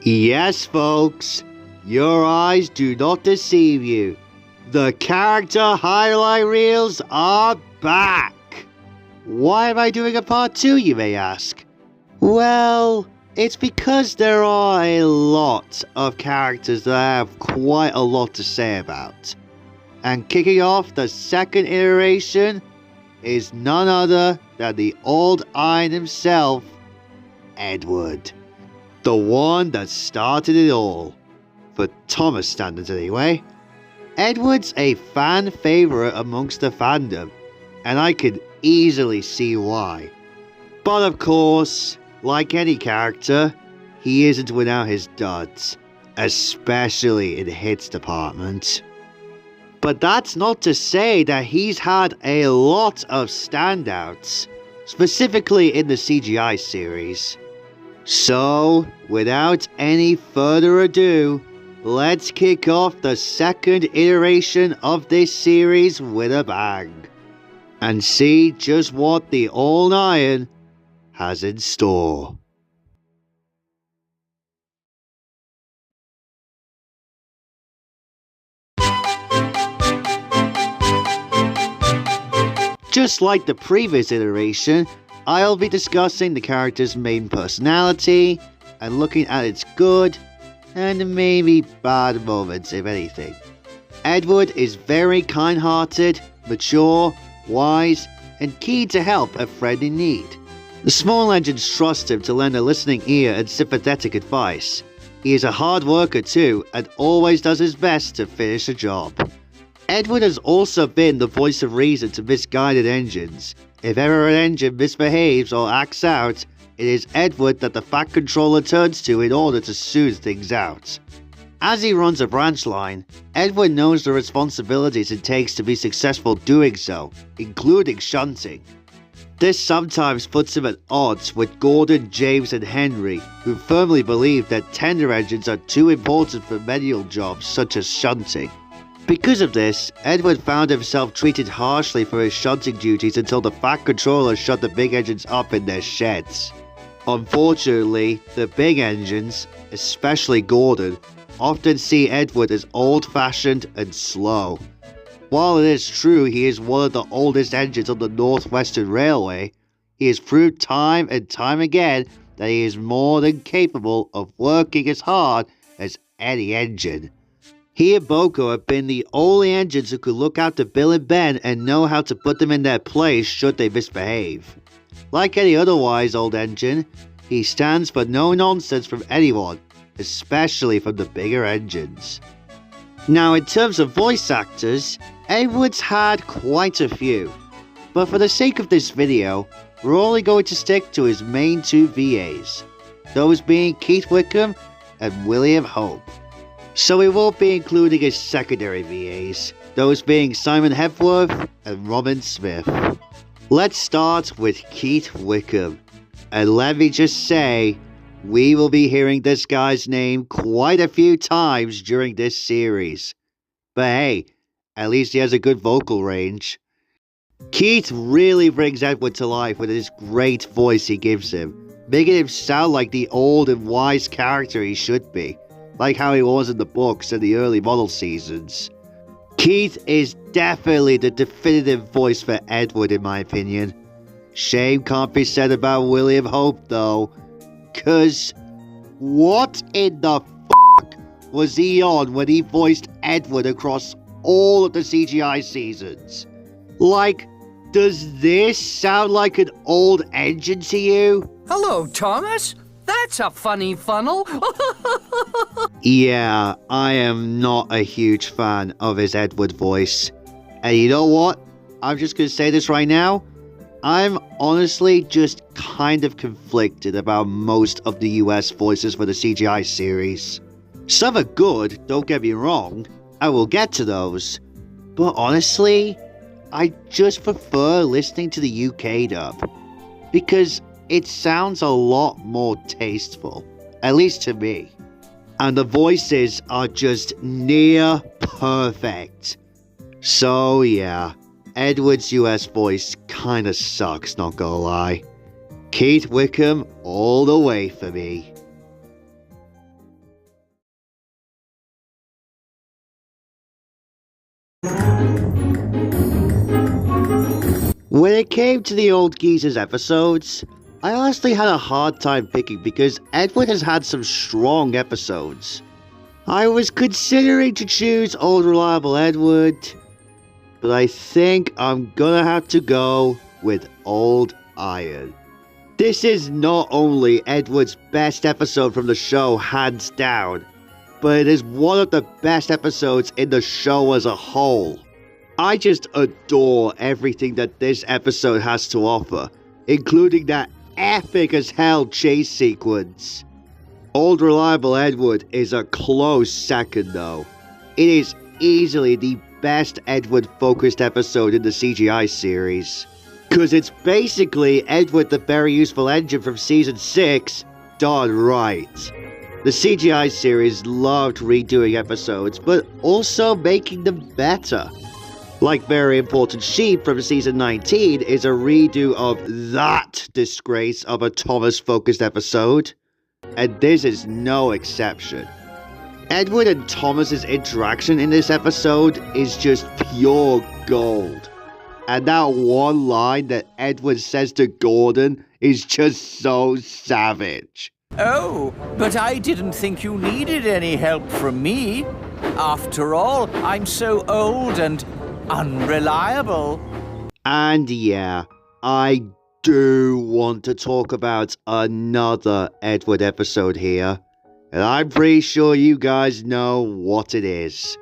Yes, folks, your eyes do not deceive you. The character highlight reels are back. Why am I doing a part 2, you may ask? Well, it's because there are a lot of characters that I have quite a lot to say about. And kicking off the second iteration is none other than the old Iron himself, Edward. The one that started it all. For Thomas standards anyway. Edward's a fan favourite amongst the fandom, and I can easily see why. But of course, like any character, he isn't without his duds, especially in the hits department. But that's not to say that he's had a lot of standouts, specifically in the CGI series. So, without any further ado, let's kick off the second iteration of this series with a bang, and see just what the Old Iron has in store. Just like the previous iteration, I'll be discussing the character's main personality and looking at its good and maybe bad moments, if anything. Edward is very kind-hearted, mature, wise, and keen to help a friend in need. The small engines trust him to lend a listening ear and sympathetic advice. He is a hard worker too, and always does his best to finish a job. Edward has also been the voice of reason to misguided engines. If ever an engine misbehaves or acts out, it is Edward that the Fat Controller turns to in order to soothe things out. As he runs a branch line, Edward knows the responsibilities it takes to be successful doing so, including shunting. This sometimes puts him at odds with Gordon, James and Henry, who firmly believe that tender engines are too important for manual jobs such as shunting. Because of this, Edward found himself treated harshly for his shunting duties until the Fat Controller shut the big engines up in their sheds. Unfortunately, the big engines, especially Gordon, often see Edward as old-fashioned and slow. While it is true he is one of the oldest engines on the Northwestern Railway, he has proved time and time again that he is more than capable of working as hard as any engine. He and Boko have been the only engines who could look after Bill and Ben and know how to put them in their place should they misbehave. Like any otherwise old engine, he stands for no nonsense from anyone, especially from the bigger engines. Now, in terms of voice actors, Edward's had quite a few, but for the sake of this video, we're only going to stick to his main two VAs, those being Keith Wickham and William Hope. So we won't be including his secondary VAs, those being Simon Hepworth and Robin Smith. Let's start with Keith Wickham, and let me just say, we will be hearing this guy's name quite a few times during this series. But hey, at least he has a good vocal range. Keith really brings Edward to life with his great voice he gives him, making him sound like the old and wise character he should be, like how he was in the books and the early model seasons. Keith is definitely the definitive voice for Edward in my opinion. Shame can't be said about William Hope though, cause what in the f*** was he on when he voiced Edward across all of the CGI seasons? Like, does this sound like an old engine to you? Hello, Thomas. That's a funny funnel. Yeah, I am not a huge fan of his Edward voice. And you know what? I'm just gonna say this right now. I'm honestly just kind of conflicted about most of the US voices for the CGI series. Some are good, don't get me wrong. I will get to those. But honestly, I just prefer listening to the UK dub. Because it sounds a lot more tasteful, at least to me. And the voices are just near perfect. So yeah, Edward's US voice kinda sucks, not gonna lie. Keith Wickham all the way for me. When it came to the Old Geezers episodes, I honestly had a hard time picking because Edward has had some strong episodes. I was considering to choose Old Reliable Edward, but I think I'm gonna have to go with Old Iron. This is not only Edward's best episode from the show, hands down, but it is one of the best episodes in the show as a whole. I just adore everything that this episode has to offer, including that epic as hell chase sequence. Old Reliable Edward is a close second though. It is easily the best Edward focused episode in the CGI series. Cause it's basically Edward the Very Useful Engine from season 6 done right. The CGI series loved redoing episodes, but also making them better. Like Very Important Sheep from season 19 is a redo of that disgrace of a Thomas focused episode. And this is no exception. Edward and Thomas's interaction in this episode is just pure gold. And that one line that Edward says to Gordon is just so savage. Oh, but I didn't think you needed any help from me. After all, I'm so old and unreliable. And yeah, I do want to talk about another Edward episode here, and I'm pretty sure you guys know what it is.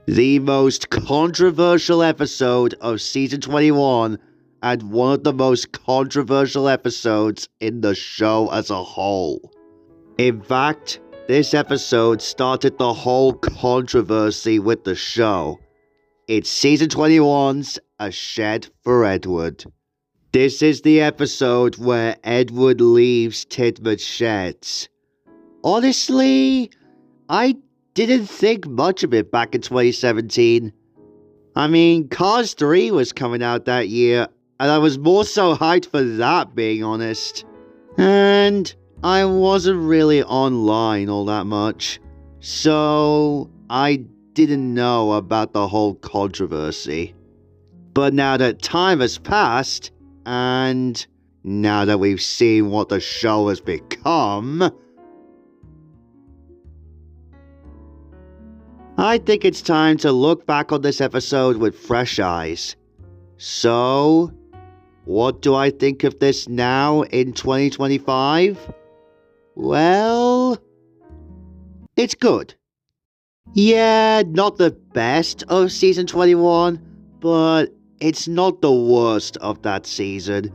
The most controversial episode of season 21, and one of the most controversial episodes in the show as a whole. In fact, this episode started the whole controversy with the show. It's season 21's A Shed for Edward. This is the episode where Edward leaves Tidmouth Sheds. Honestly, I didn't think much of it back in 2017. I mean, Cars 3 was coming out that year, and I was more so hyped for that, being honest. And I wasn't really online all that much, so I didn't know about the whole controversy. But now that time has passed, and now that we've seen what the show has become, I think it's time to look back on this episode with fresh eyes. So, what do I think of this now in 2025? Well, it's good. Yeah, not the best of season 21, but it's not the worst of that season.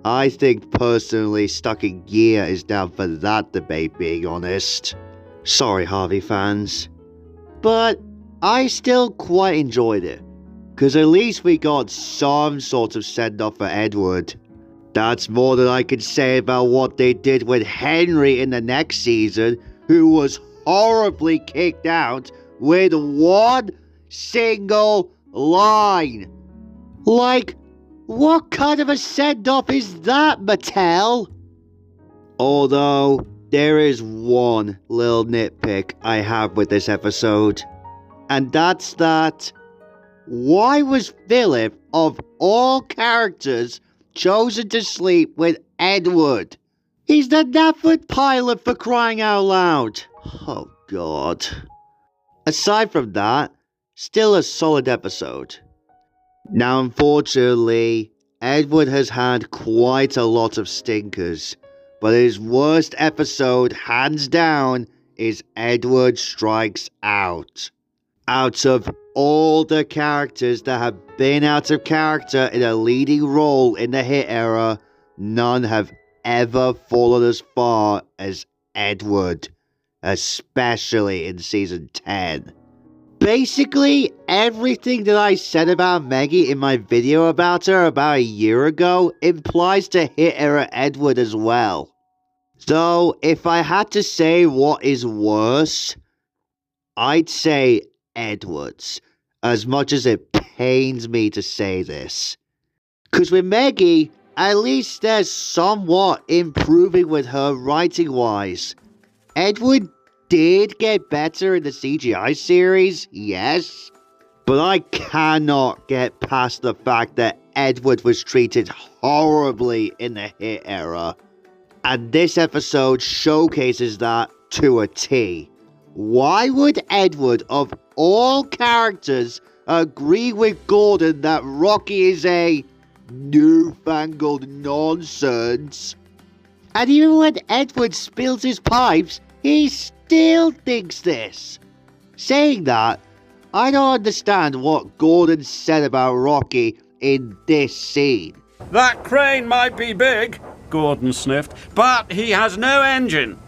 I think personally Stuck in Gear is down for that debate, being honest. Sorry, Harvey fans. But I still quite enjoyed it, because at least we got some sort of send-off for Edward. That's more than I can say about what they did with Henry in the next season, who was horribly kicked out with one single line. Like, what kind of a send-off is that, Mattel? Although, there is one little nitpick I have with this episode, and that's that, why was Philip, of all characters, chosen to sleep with Edward? He's the Knapford pilot, for crying out loud. Oh god. Aside from that, still a solid episode. Now unfortunately, Edward has had quite a lot of stinkers, but his worst episode, hands down, is Edward Strikes Out. Out of all the characters that have been out of character in a leading role in the hit era, none have ever fallen as far as Edward, especially in season 10. Basically, everything that I said about Meggie in my video about her about a year ago implies to hit era Edward as well. Though, if I had to say what is worse, I'd say Edward's, as much as it pains me to say this. Because with Meggie, at least there's somewhat improving with her writing-wise. Edward did get better in the CGI series, yes, But I cannot get past the fact that Edward was treated horribly in the Hit era. And this episode showcases that to a T. Why would Edward, of all characters, agree with Gordon that Rocky is a newfangled nonsense? And even when Edward spills his pipes, he still thinks this. Saying that, I don't understand what Gordon said about Rocky in this scene. That crane might be big, Gordon sniffed, but he has no engine.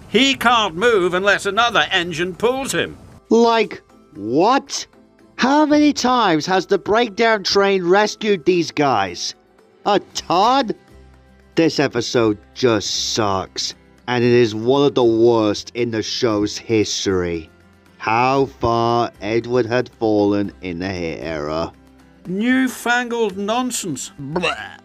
He can't move unless another engine pulls him. Like, what? How many times has the breakdown train rescued these guys? A ton? This episode just sucks, and it is one of the worst in the show's history. How far Edward had fallen in the Hit era. Newfangled nonsense. Blah.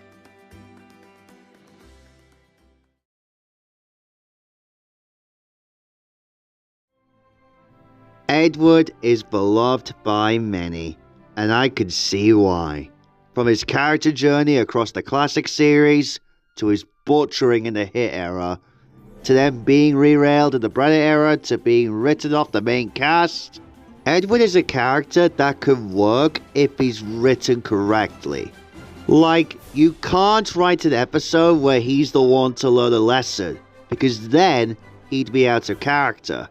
Edward is beloved by many, and I can see why. From his character journey across the classic series, to his butchering in the Hit era, to them being derailed in the Predator era, to being written off the main cast. Edward is a character that can work if he's written correctly. Like, you can't write an episode where he's the one to learn a lesson, because then he'd be out of character.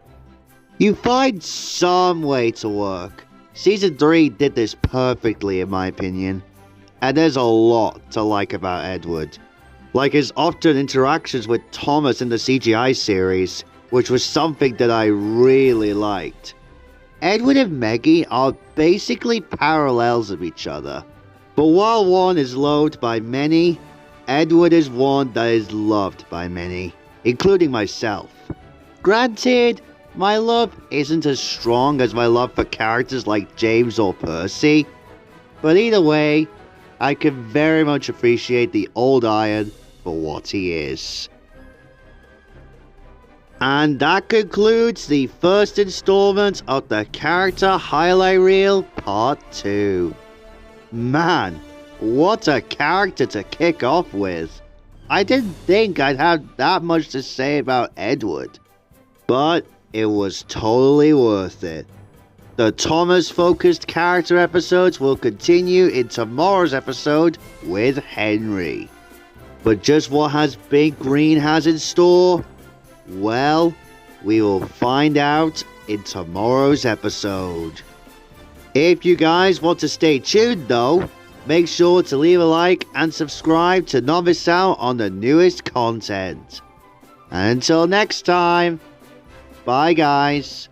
You find some way to work. Season 3 did this perfectly in my opinion. And there's a lot to like about Edward. Like his often interactions with Thomas in the CGI series, which was something that I really liked. Edward and Meggie are basically parallels of each other. But while one is loathed by many, Edward is one that is loved by many, including myself. Granted, my love isn't as strong as my love for characters like James or Percy, but either way, I can very much appreciate the old Iron for what he is. And that concludes the first installment of the Character Highlight Reel Part 2. Man, what a character to kick off with. I didn't think I'd have that much to say about Edward, but it was totally worth it. The Thomas-focused character episodes will continue in tomorrow's episode with Henry. But just what has Big Green has in store? Well, we will find out in tomorrow's episode. If you guys want to stay tuned though, make sure to leave a like and subscribe to not miss out on the newest content. And until next time, bye guys.